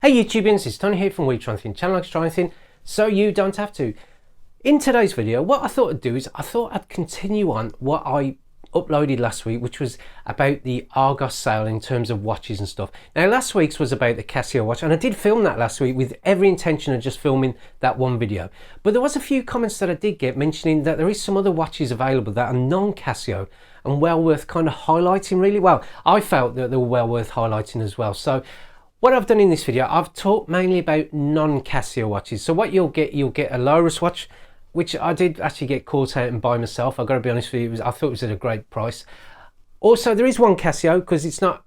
Hey YouTubians, it's Tony here from We Try Anything, channel likes try anything, so you don't have to. In today's video, what I thought I'd do is I thought I'd continue on what I uploaded last week, which was about the Argos sale in terms of watches and stuff. Now last week's was about the Casio watch, and I did film that last week with every intention of just filming that one video. But there was a few comments that I did get mentioning that there is some other watches available that are non-Casio and well worth kind of highlighting really well. I felt that they were well worth highlighting as well. So what I've done in this video, I've talked mainly about non-Casio watches. So what you'll get a Lorus watch, which I did actually get caught out and buy myself. I've got to be honest with you, I thought it was at a great price. Also, there is one Casio, because it's not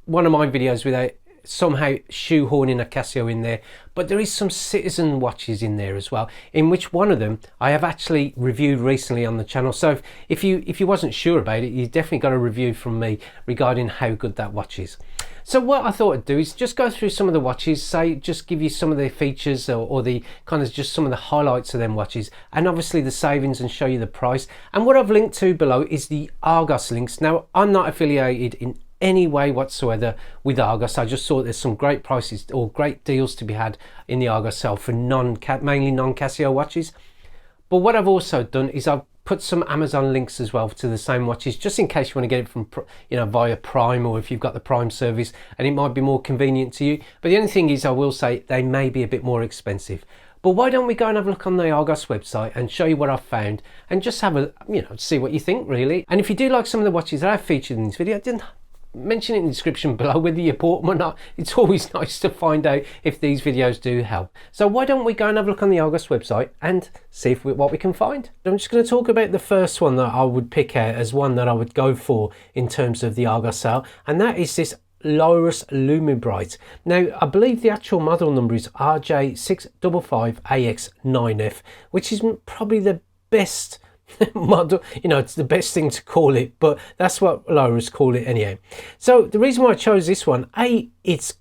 one of my videos without somehow shoehorning a Casio in there, but there is some Citizen watches in there as well, in which one of them I have actually reviewed recently on the channel. So if you wasn't sure about it, you definitely got a review from me regarding how good that watch is. So what I thought I'd do is just go through some of the watches, say just give you some of the features or the kind of just some of the highlights of them watches, and obviously the savings, and show you the price. And what I've linked to below is the Argos links. Now I'm not affiliated in any way whatsoever with Argos. I just thought there's some great prices or great deals to be had in the Argos sale for mainly non-Casio watches. But what I've also done is I've put some Amazon links as well to the same watches, just in case you want to get it from, via Prime, or if you've got the Prime service and it might be more convenient to you. But the only thing is, I will say they may be a bit more expensive. But why don't we go and have a look on the Argos website and show you what I've found, and just have a, see what you think really. And if you do like some of the watches that I've featured in this video, then mention it in the description below whether you bought them or not. It's always nice to find out if these videos do help. So why don't we go and have a look on the Argos website and see what we can find. I'm just going to talk about the first one that I would pick out as one that I would go for in terms of the Argos sale, and that is this Lorus Lumibrite. Now I believe the actual model number is RJ655AX9F, which is probably the best model, it's the best thing to call it, but that's what Lorus call it anyhow. So the reason why I chose this one, I like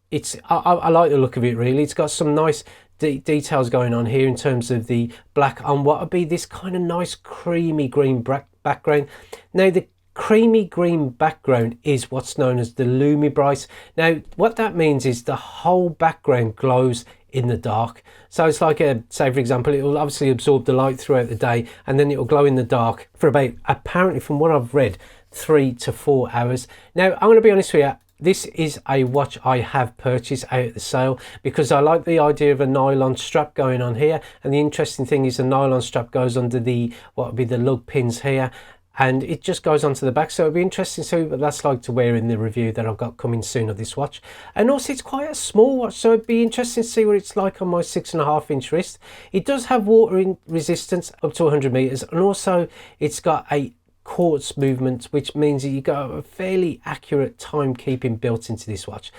the look of it really. It's got some nice details going on here in terms of the black on what would be this kind of nice creamy green background. Now the creamy green background is what's known as the Lumibrite. Now what that means is the whole background glows in the dark. So it's like say for example, it will obviously absorb the light throughout the day, and then it will glow in the dark for about, apparently from what I've read, 3 to 4 hours. Now I'm going to be honest with you, this is a watch I have purchased out at the sale because I like the idea of a nylon strap going on here, and the interesting thing is the nylon strap goes under the what would be the lug pins here, and it just goes onto the back. So it'll be interesting to see what that's like to wear in the review that I've got coming soon of this watch. And also it's quite a small watch, so it'd be interesting to see what it's like on my 6.5-inch wrist. It does have water resistance up to 100 meters, and also it's got a quartz movement, which means that you got a fairly accurate timekeeping built into this watch.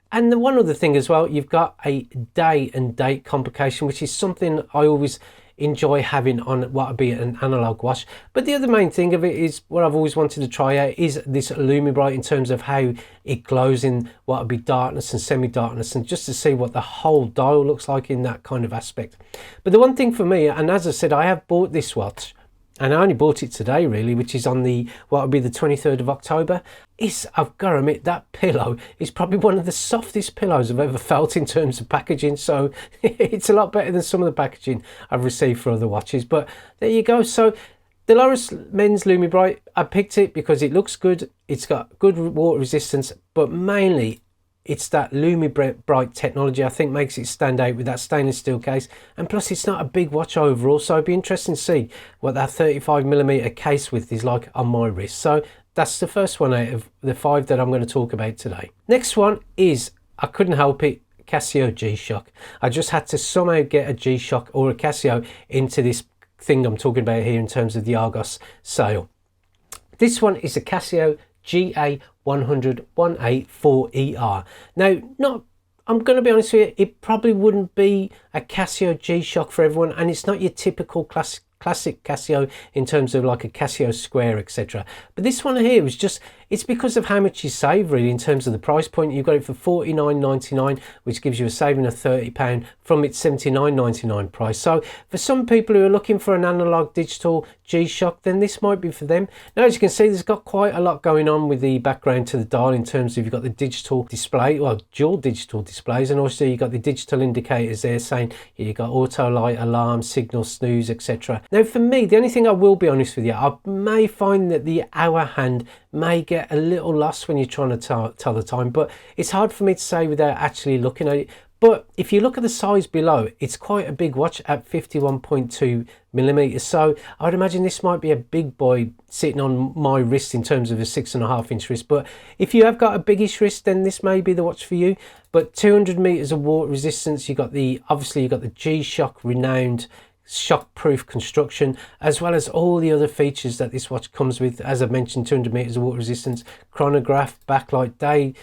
And the one other thing as well, you've got a day and date complication, which is something I always enjoy having on what would be an analog watch. But the other main thing of it is what I've always wanted to try out is this Lumibrite, in terms of how it glows in what would be darkness and semi-darkness, and just to see what the whole dial looks like in that kind of aspect. But the one thing for me, and as I said, I have bought this watch, and I only bought it today really, which is on the what would be the 23rd of October, is, I've got to admit, that pillow is probably one of the softest pillows I've ever felt in terms of packaging. So it's a lot better than some of the packaging I've received for other watches. But there you go. So the Lorus Men's Lumibrite, I picked it because it looks good, it's got good water resistance, but mainly it's that Lumibrite technology I think makes it stand out with that stainless steel case. And plus it's not a big watch overall, so it'd be interesting to see what that 35mm case width is like on my wrist. So that's the first one out of the 5 that I'm going to talk about today. Next one is, I couldn't help it, Casio G-Shock. I just had to somehow get a G-Shock or a Casio into this thing I'm talking about here in terms of the Argos sale. This one is a Casio GA100-184ER. Now, I'm going to be honest with you, it probably wouldn't be a Casio G-Shock for everyone, and it's not your typical classic Casio in terms of like a Casio Square, etc. But this one here was just, it's because of how much you save really in terms of the price point. You've got it for $49.99, which gives you a saving of £30 from its $79.99 price. So for some people who are looking for an analog digital G-Shock, then this might be for them. Now, as you can see, there's got quite a lot going on with the background to the dial in terms of you've got the digital display, well, dual digital displays, and also you've got the digital indicators there saying you've got auto light, alarm, signal, snooze, etc. Now, for me, the only thing I will be honest with you, I may find that the hour hand may get a little lost when you're trying to tell the time, but it's hard for me to say without actually looking at it. But if you look at the size below, it's quite a big watch at 51.2 millimeters. So I'd imagine this might be a big boy sitting on my wrist in terms of a 6.5 inch wrist. But if you have got a biggish wrist, then this may be the watch for you. But 200 meters of water resistance. Obviously you got the G-Shock renowned shock-proof construction, as well as all the other features that this watch comes with. As I've mentioned, 200 meters of water resistance, chronograph, backlight, date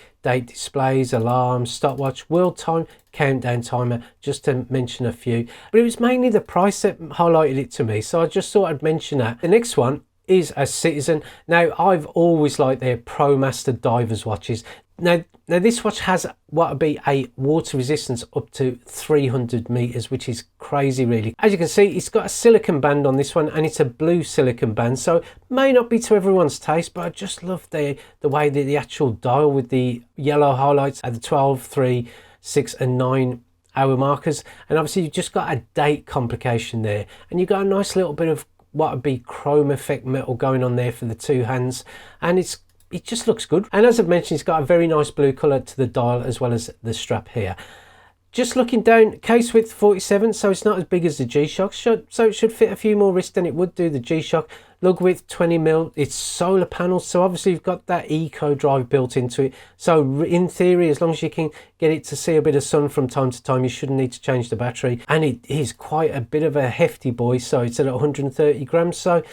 displays, alarms, stopwatch, world time, countdown timer, just to mention a few. But it was mainly the price that highlighted it to me, so I just thought I'd mention that. The next one is a Citizen. Now, I've always liked their Promaster divers watches. Now this watch has what would be a water resistance up to 300 meters, which is crazy really. As you can see, it's got a silicone band on this one, and it's a blue silicone band, so it may not be to everyone's taste, but I just love the way that the actual dial with the yellow highlights at the 12, 3, 6 and 9 hour markers, and obviously you've just got a date complication there, and you've got a nice little bit of what would be chrome effect metal going on there for the two hands, and it just looks good. And as I've mentioned, it's got a very nice blue colour to the dial as well as the strap here. Just looking down, case width 47, so it's not as big as the G-Shock, so it should fit a few more wrists than it would do the G-Shock. Lug width 20mm, it's solar panels, so obviously you've got that eco drive built into it. So in theory, as long as you can get it to see a bit of sun from time to time, you shouldn't need to change the battery. And it is quite a bit of a hefty boy, so it's at 130 grams, so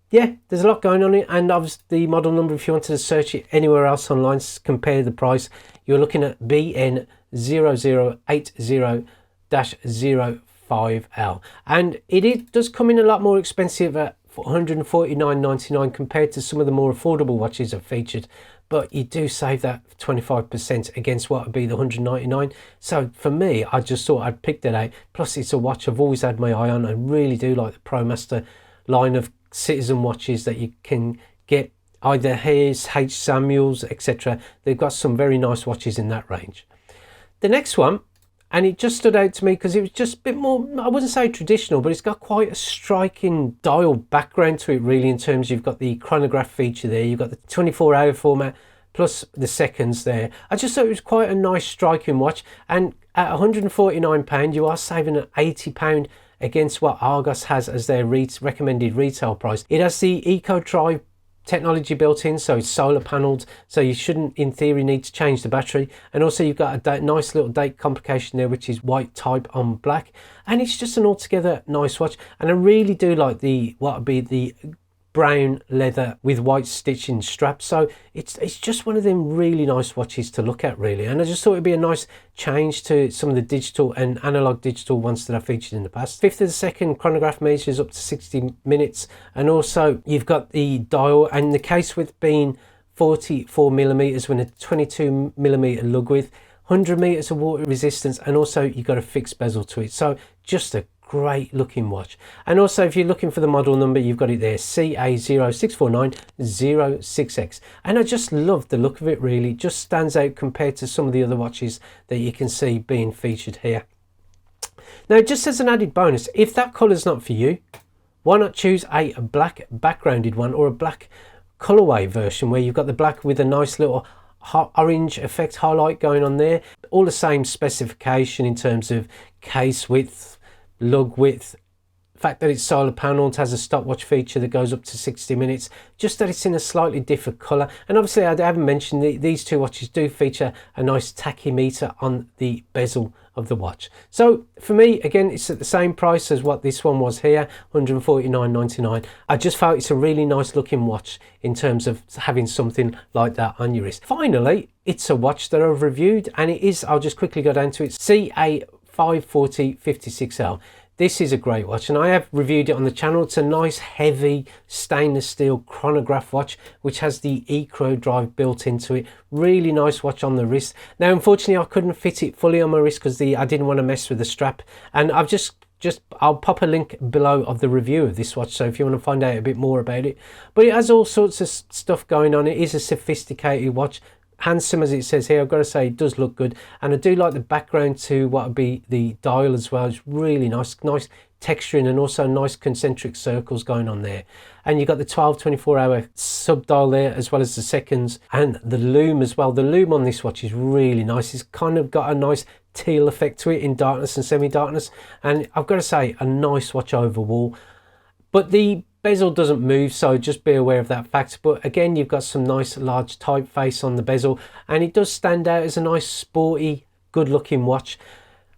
yeah, there's a lot going on it. And obviously the model number, if you wanted to search it anywhere else online, compare the price, you're looking at BN0080-05L, and it does come in a lot more expensive at $149.99 compared to some of the more affordable watches I've featured, but you do save that 25% against what would be the $199. So for me, I just thought I'd pick that out. Plus it's a watch I've always had my eye on. I really do like the Promaster line of Citizen watches that you can get, either his, H. Samuels, etc. They've got some very nice watches in that range. The next one, and it just stood out to me because it was just a bit more, I wouldn't say traditional, but it's got quite a striking dial background to it really, in terms you've got the chronograph feature there, you've got the 24-hour format plus the seconds there. I just thought it was quite a nice striking watch, and at £149 you are saving an £80 against what Argos has as their recommended retail price. It has the Eco Drive technology built in, so it's solar panelled, so you shouldn't in theory need to change the battery. And also you've got a nice little date complication there, which is white type on black, and it's just an altogether nice watch. And I really do like what would be the brown leather with white stitching straps, so it's just one of them really nice watches to look at really. And I just thought it'd be a nice change to some of the digital and analog digital ones that I've featured in the past. 5th of the second chronograph measures up to 60 minutes, and also you've got the dial and the case width being 44mm with a 22mm lug width, 100 meters of water resistance, and also you've got a fixed bezel to it, so just a great looking watch. And also if you're looking for the model number, you've got it there, CA064906X, and I just love the look of it really. It just stands out compared to some of the other watches that you can see being featured here. Now, just as an added bonus, if that colour's not for you, why not choose a black backgrounded one, or a black colorway version where you've got the black with a nice little orange effect highlight going on there. All the same specification in terms of case width, lug width, the fact that it's solar panelled, has a stopwatch feature that goes up to 60 minutes, just that it's in a slightly different colour. And obviously I haven't mentioned these two watches do feature a nice tachymeter on the bezel of the watch. So for me, again, it's at the same price as what this one was here, $149.99. I just felt it's a really nice looking watch in terms of having something like that on your wrist. Finally, it's a watch that I've reviewed, and it is, I'll just quickly go down to it, CA540-56L. This is a great watch, and I have reviewed it on the channel. It's a nice heavy stainless steel chronograph watch which has the eChro drive built into it. Really nice watch on the wrist. Now unfortunately I couldn't fit it fully on my wrist because I didn't want to mess with the strap, and I've I'll pop a link below of the review of this watch, so if you want to find out a bit more about it. But it has all sorts of stuff going on. It is a sophisticated watch, handsome as it says here. I've got to say it does look good, and I do like the background to what would be the dial as well. It's really nice texturing, and also nice concentric circles going on there. And you've got the 12-24-hour sub dial there, as well as the seconds and the lume as well. The lume on this watch is really nice. It's kind of got a nice teal effect to it in darkness and semi-darkness, and I've got to say a nice watch overall. But the bezel doesn't move, so just be aware of that fact. But again, you've got some nice large typeface on the bezel, and it does stand out as a nice sporty, good looking watch.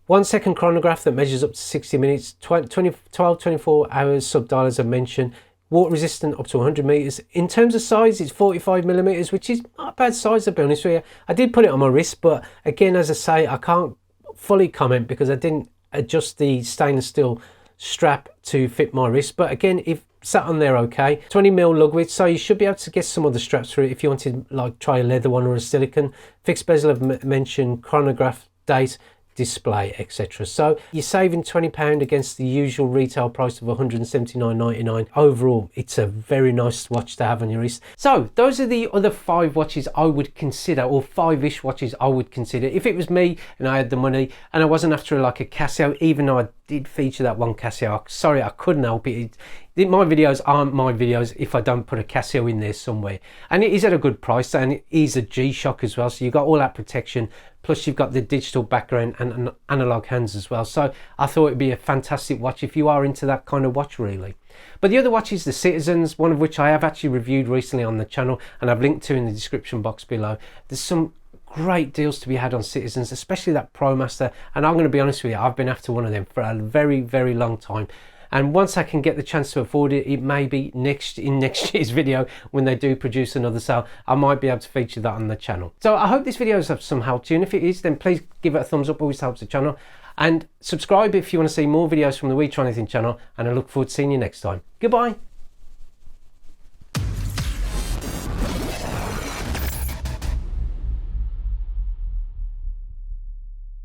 1 second chronograph that measures up to 60 minutes, 12-24 hours sub dial as I mentioned, water resistant up to 100 meters. In terms of size, it's 45 millimeters, which is not a bad size to be honest with you. I did put it on my wrist, but again, as I say, I can't fully comment because I didn't adjust the stainless steel strap to fit my wrist. But again, if sat on there okay, 20mm lug width, so you should be able to get some other straps for it if you wanted, like try a leather one or a silicone. Fixed bezel I've mentioned, chronograph, date, display, etc. So you're saving £20 against the usual retail price of £179.99. Overall, it's a very nice watch to have on your wrist. So those are the other 5 watches I would consider, or 5-ish watches I would consider if it was me and I had the money and I wasn't after like a Casio, even though I did feature that one Casio. Sorry, I couldn't help it. My videos aren't my videos if I don't put a Casio in there somewhere. And it is at a good price, and it is a G-Shock as well, so you've got all that protection, plus you've got the digital background and analog hands as well. So I thought it'd be a fantastic watch if you are into that kind of watch really. But the other watch is the Citizens, one of which I have actually reviewed recently on the channel, and I've linked to in the description box below. There's some great deals to be had on Citizens, especially that Promaster, and I'm going to be honest with you, I've been after one of them for a very, very long time. And once I can get the chance to afford it, it may be in next year's video when they do produce another sale, I might be able to feature that on the channel. So I hope this video has of some help to you, and if it is, then please give it a thumbs up, always helps the channel. And subscribe if you want to see more videos from the We Try Anything channel, and I look forward to seeing you next time. Goodbye.